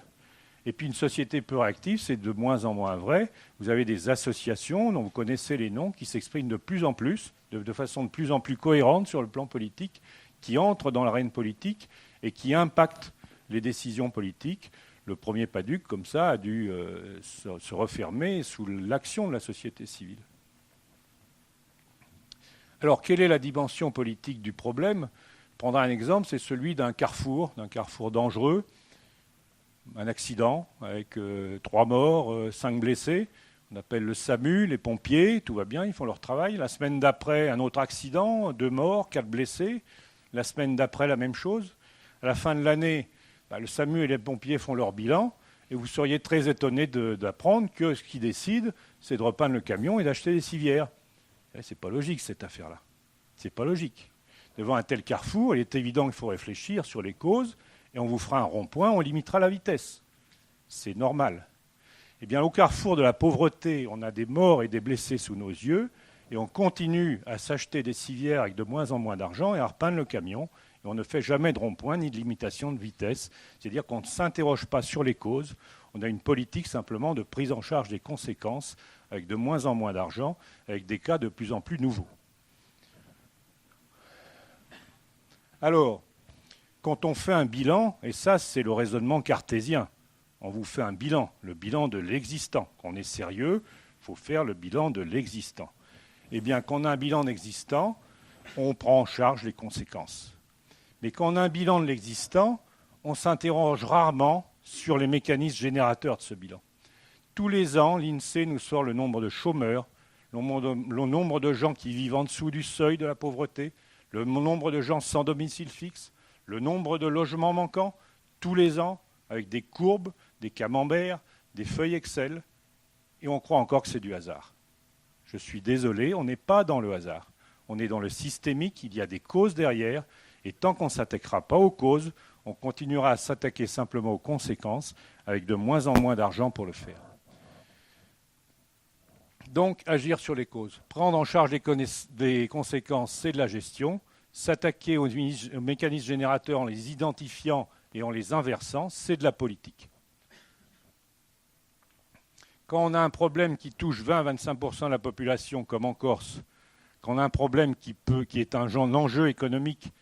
Et puis une société peu réactive, c'est de moins en moins vrai. Vous avez des associations dont vous connaissez les noms qui s'expriment de plus en plus, de façon de plus en plus cohérente sur le plan politique, qui entrent dans l'arène politique et qui impactent les décisions politiques. Le premier PADUC, comme ça, a dû se refermer sous l'action de la société civile. Alors, quelle est la dimension politique du problème ? Prendre un exemple, c'est celui d'un carrefour dangereux, un accident avec 3 morts, 5 blessés. On appelle le SAMU, les pompiers, tout va bien, ils font leur travail. La semaine d'après, un autre accident, 2 morts, 4 blessés. La semaine d'après, la même chose. À la fin de l'année, le SAMU et les pompiers font leur bilan. Et vous seriez très étonné d'apprendre que ce qu'ils décident, c'est de repeindre le camion et d'acheter des civières. C'est pas logique, cette affaire-là. C'est pas logique. Devant un tel carrefour, il est évident qu'il faut réfléchir sur les causes. Et on vous fera un rond-point, on limitera la vitesse. C'est normal. Eh bien, au carrefour de la pauvreté, on a des morts et des blessés sous nos yeux, et on continue à s'acheter des civières avec de moins en moins d'argent et à repeindre le camion, et on ne fait jamais de rond-point ni de limitation de vitesse. C'est-à-dire qu'on ne s'interroge pas sur les causes, on a une politique simplement de prise en charge des conséquences, avec de moins en moins d'argent, avec des cas de plus en plus nouveaux. Alors, quand on fait un bilan, et ça c'est le raisonnement cartésien, on vous fait un bilan, le bilan de l'existant. Quand on est sérieux, il faut faire le bilan de l'existant. Eh bien, quand on a un bilan d'existant, on prend en charge les conséquences. Mais quand on a un bilan de l'existant, on s'interroge rarement sur les mécanismes générateurs de ce bilan. Tous les ans, l'INSEE nous sort le nombre de chômeurs, le nombre de gens qui vivent en dessous du seuil de la pauvreté, le nombre de gens sans domicile fixe, le nombre de logements manquants, tous les ans, avec des courbes, des camemberts, des feuilles Excel, et on croit encore que c'est du hasard. Je suis désolé, on n'est pas dans le hasard. On est dans le systémique, il y a des causes derrière, et tant qu'on ne s'attaquera pas aux causes, on continuera à s'attaquer simplement aux conséquences, avec de moins en moins d'argent pour le faire. Donc, agir sur les causes. Prendre en charge des conséquences, c'est de la gestion. S'attaquer aux mécanismes générateurs en les identifiant et en les inversant, c'est de la politique. Quand on a un problème qui touche 20-25% de la population, comme en Corse, quand on a un problème qui est un enjeu économique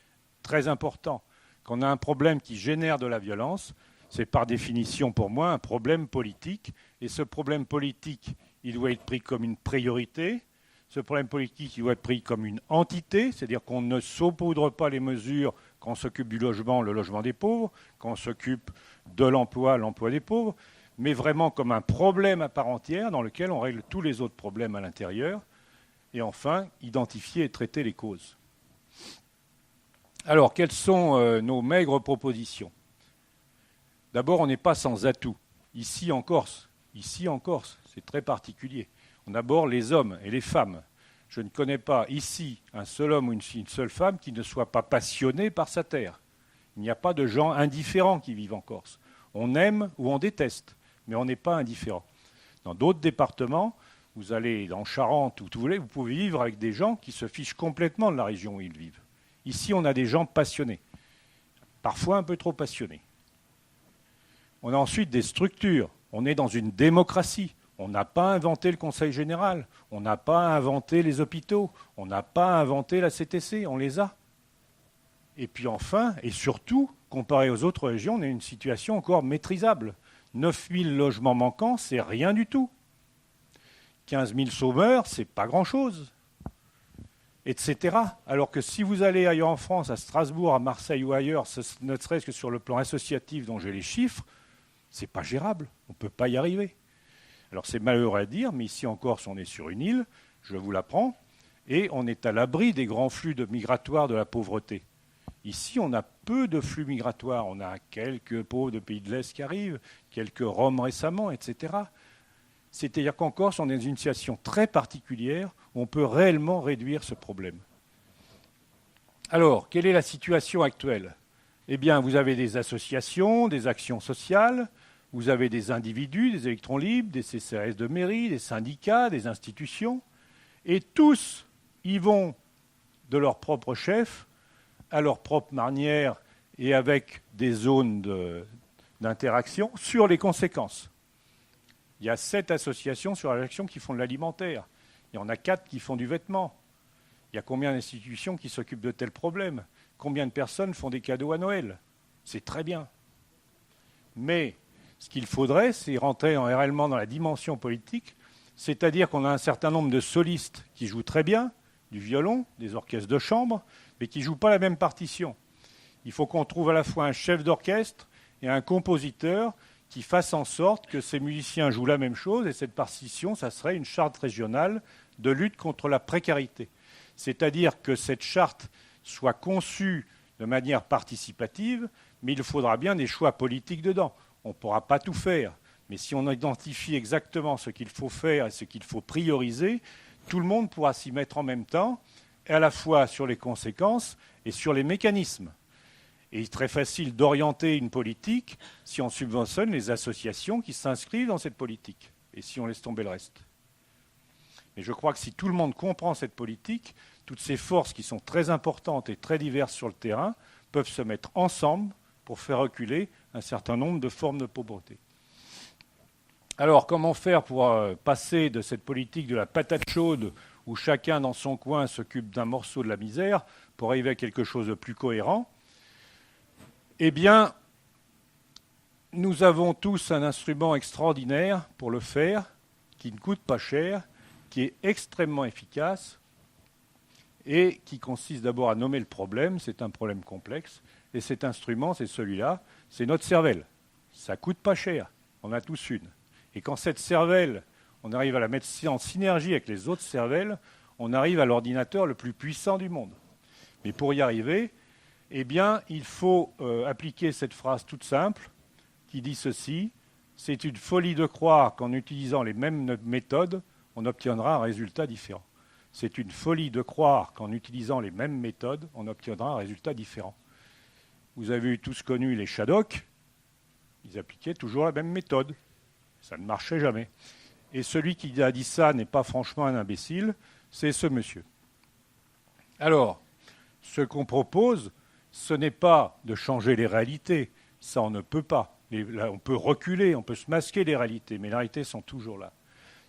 très important, quand on a un problème qui génère de la violence, c'est par définition pour moi un problème politique. Et ce problème politique, il doit être pris comme une priorité. Ce problème politique, il doit être pris comme une entité, c'est-à-dire qu'on ne saupoudre pas les mesures quand on s'occupe du logement, le logement des pauvres, quand on s'occupe de l'emploi, l'emploi des pauvres, mais vraiment comme un problème à part entière dans lequel on règle tous les autres problèmes à l'intérieur. Et enfin, identifier et traiter les causes. Alors, quelles sont nos maigres propositions ? D'abord, on n'est pas sans atout. Ici en Corse, c'est très particulier. On aborde les hommes et les femmes. Je ne connais pas ici un seul homme ou une seule femme qui ne soit pas passionné par sa terre. Il n'y a pas de gens indifférents qui vivent en Corse. On aime ou on déteste, mais on n'est pas indifférent. Dans d'autres départements, vous allez dans Charente, où vous voulez, vous pouvez vivre avec des gens qui se fichent complètement de la région où ils vivent. Ici, on a des gens passionnés, parfois un peu trop passionnés. On a ensuite des structures. On est dans une démocratie. On n'a pas inventé le Conseil général. On n'a pas inventé les hôpitaux. On n'a pas inventé la CTC. On les a. Et puis enfin, et surtout, comparé aux autres régions, on a une situation encore maîtrisable. 9 000 logements manquants, c'est rien du tout. 15 000 chômeurs, c'est pas grand-chose. Etc. Alors que si vous allez ailleurs en France, à Strasbourg, à Marseille ou ailleurs, ne serait-ce que sur le plan associatif dont j'ai les chiffres, c'est pas gérable. On ne peut pas y arriver. Alors c'est malheureux à dire, mais ici en Corse, on est sur une île, je vous l'apprends, et on est à l'abri des grands flux migratoires de la pauvreté. Ici, on a peu de flux migratoires. On a quelques pauvres de pays de l'Est qui arrivent, quelques Roms récemment, etc. C'est-à-dire qu'en Corse, on est dans une situation très particulière où on peut réellement réduire ce problème. Alors, quelle est la situation actuelle ? Eh bien, vous avez des associations, des actions sociales, vous avez des individus, des électrons libres, des CCAS de mairie, des syndicats, des institutions, et tous y vont de leur propre chef, à leur propre manière et avec des zones d'interaction sur les conséquences. Il y a 7 associations sur l'action qui font de l'alimentaire. Il y en a 4 qui font du vêtement. Il y a combien d'institutions qui s'occupent de tels problèmes ? Combien de personnes font des cadeaux à Noël ? C'est très bien. Mais ce qu'il faudrait, c'est rentrer réellement dans la dimension politique, c'est-à-dire qu'on a un certain nombre de solistes qui jouent très bien, du violon, des orchestres de chambre, mais qui ne jouent pas la même partition. Il faut qu'on trouve à la fois un chef d'orchestre et un compositeur qui fassent en sorte que ces musiciens jouent la même chose, et cette partition, ça serait une charte régionale de lutte contre la précarité. C'est-à-dire que cette charte soit conçue de manière participative, mais il faudra bien des choix politiques dedans. On ne pourra pas tout faire, mais si on identifie exactement ce qu'il faut faire et ce qu'il faut prioriser, tout le monde pourra s'y mettre en même temps, et à la fois sur les conséquences et sur les mécanismes. Et il est très facile d'orienter une politique si on subventionne les associations qui s'inscrivent dans cette politique, et si on laisse tomber le reste. Mais je crois que si tout le monde comprend cette politique, toutes ces forces qui sont très importantes et très diverses sur le terrain peuvent se mettre ensemble pour faire reculer un certain nombre de formes de pauvreté. Alors, comment faire pour passer de cette politique de la patate chaude où chacun dans son coin s'occupe d'un morceau de la misère pour arriver à quelque chose de plus cohérent ? Eh bien, nous avons tous un instrument extraordinaire pour le faire, qui ne coûte pas cher, qui est extrêmement efficace et qui consiste d'abord à nommer le problème. C'est un problème complexe. Et cet instrument, c'est celui-là, c'est notre cervelle. Ça ne coûte pas cher. On a tous une. Et quand cette cervelle, on arrive à la mettre en synergie avec les autres cervelles, on arrive à l'ordinateur le plus puissant du monde. Mais pour y arriver, eh bien, il faut appliquer cette phrase toute simple qui dit ceci: c'est une folie de croire qu'en utilisant les mêmes méthodes, on obtiendra un résultat différent. C'est une folie de croire qu'en utilisant les mêmes méthodes, on obtiendra un résultat différent. Vous avez tous connu les Shadocks, ils appliquaient toujours la même méthode. Ça ne marchait jamais. Et celui qui a dit ça n'est pas franchement un imbécile, c'est ce monsieur. Alors, ce qu'on propose, ce n'est pas de changer les réalités. Ça, on ne peut pas. On peut reculer, on peut se masquer les réalités, mais les réalités sont toujours là.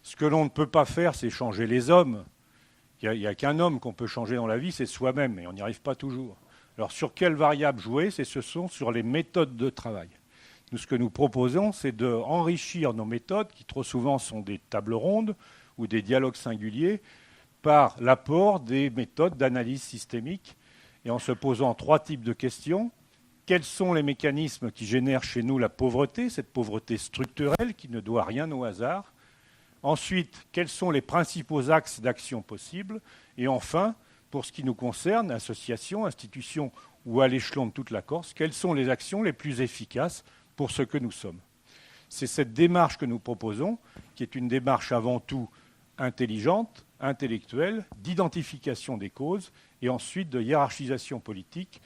Ce que l'on ne peut pas faire, c'est changer les hommes. Il n'y a qu'un homme qu'on peut changer dans la vie, c'est soi-même, et on n'y arrive pas toujours. Alors, sur quelle variable jouer ? Ce sont sur les méthodes de travail. Nous, ce que nous proposons, c'est d'enrichir nos méthodes, qui trop souvent sont des tables rondes ou des dialogues singuliers, par l'apport des méthodes d'analyse systémique, et en se posant 3 types de questions. Quels sont les mécanismes qui génèrent chez nous la pauvreté, cette pauvreté structurelle qui ne doit rien au hasard ? Ensuite, quels sont les principaux axes d'action possibles ? Et enfin, pour ce qui nous concerne, associations, institutions ou à l'échelon de toute la Corse, quelles sont les actions les plus efficaces pour ce que nous sommes ? C'est cette démarche que nous proposons, qui est une démarche avant tout intelligente, intellectuelle, d'identification des causes et ensuite de hiérarchisation politique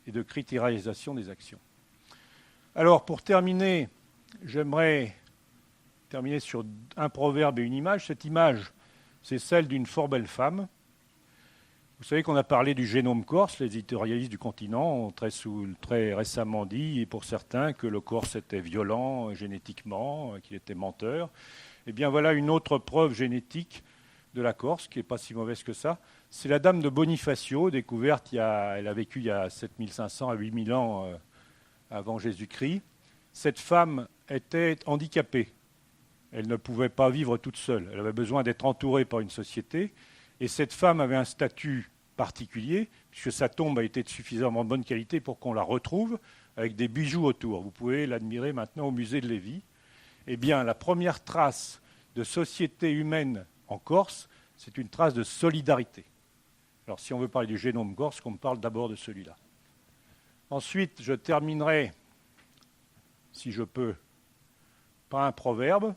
et de critérisation des actions. Alors, pour terminer, j'aimerais terminer sur un proverbe et une image. Cette image, c'est celle d'une fort belle femme. Vous savez qu'on a parlé du génome corse. Les éditorialistes du continent ont très récemment dit, et pour certains, que le Corse était violent génétiquement, qu'il était menteur. Eh bien, voilà une autre preuve génétique de la Corse, qui n'est pas si mauvaise que ça. C'est la dame de Bonifacio, découverte elle a vécu il y a 7500 à 8000 ans avant Jésus-Christ. Cette femme était handicapée. Elle ne pouvait pas vivre toute seule. Elle avait besoin d'être entourée par une société. Et cette femme avait un statut particulier, puisque sa tombe a été de suffisamment bonne qualité pour qu'on la retrouve, avec des bijoux autour. Vous pouvez l'admirer maintenant au musée de Lévis. Eh bien, la première trace de société humaine en Corse, c'est une trace de solidarité. Alors, si on veut parler du génome corse, qu'on me parle d'abord de celui-là. Ensuite, je terminerai, si je peux, par un proverbe.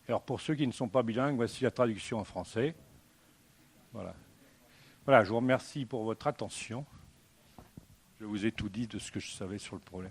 Alors, pour ceux qui ne sont pas bilingues, voici la traduction en français. Voilà. Voilà, je vous remercie pour votre attention. Je vous ai tout dit de ce que je savais sur le problème.